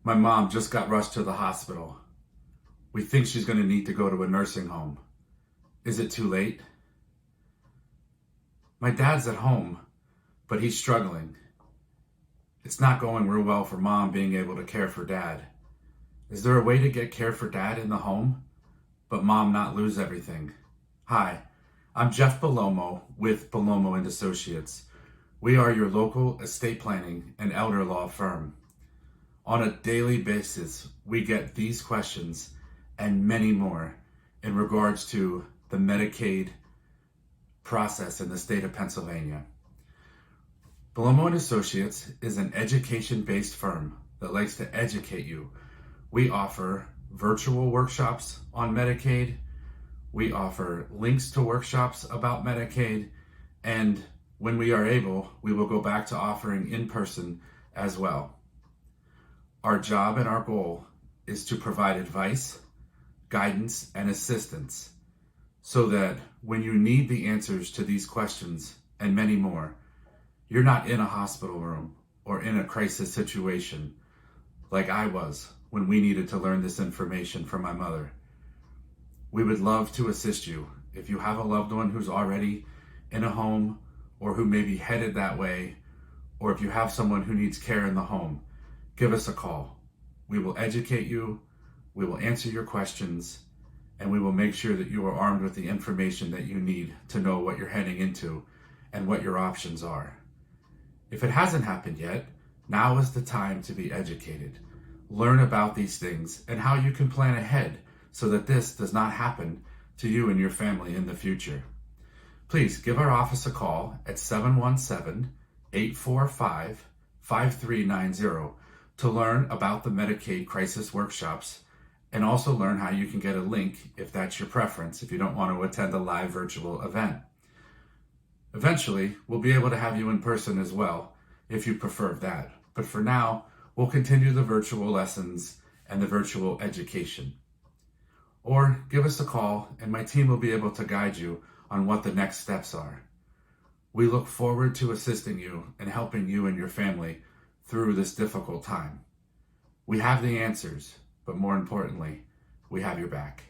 My mom just got rushed to the hospital. We think she's going to need to go to a nursing home. Is it too late? My dad's at home, but he's struggling. It's not going real well for mom being able to care for dad. Is there a way to get care for dad in the home, but mom not lose everything? Hi, I'm Jeff Belomo with Belomo and Associates. We are your local estate planning and elder law firm. On a daily basis, we get these questions and many more in regards to the Medicaid process in the state of Pennsylvania. Belomo and Associates is an education-based firm that likes to educate you. We offer virtual workshops on Medicaid. We offer links to workshops about Medicaid. And when we are able, we will go back to offering in person as well. Our job and our goal is to provide advice, guidance, and assistance so that when you need the answers to these questions and many more, you're not in a hospital room or in a crisis situation like I was when we needed to learn this information from my mother. We would love to assist you. If you have a loved one who's already in a home or who may be headed that way, or if you have someone who needs care in the home, give us a call. We will educate you, we will answer your questions, and we will make sure that you are armed with the information that you need to know what you're heading into and what your options are. If it hasn't happened yet, now is the time to be educated. Learn about these things and how you can plan ahead so that this does not happen to you and your family in the future. Please give our office a call at 717-845-5390 to learn about the Medicaid crisis workshops and also learn how you can get a link if that's your preference, if you don't want to attend a live virtual event. Eventually, we'll be able to have you in person as well if you prefer that. But for now, we'll continue the virtual lessons and the virtual education. Or give us a call and my team will be able to guide you on what the next steps are. We look forward to assisting you and helping you and your family through this difficult time. We have the answers, but more importantly, we have your back.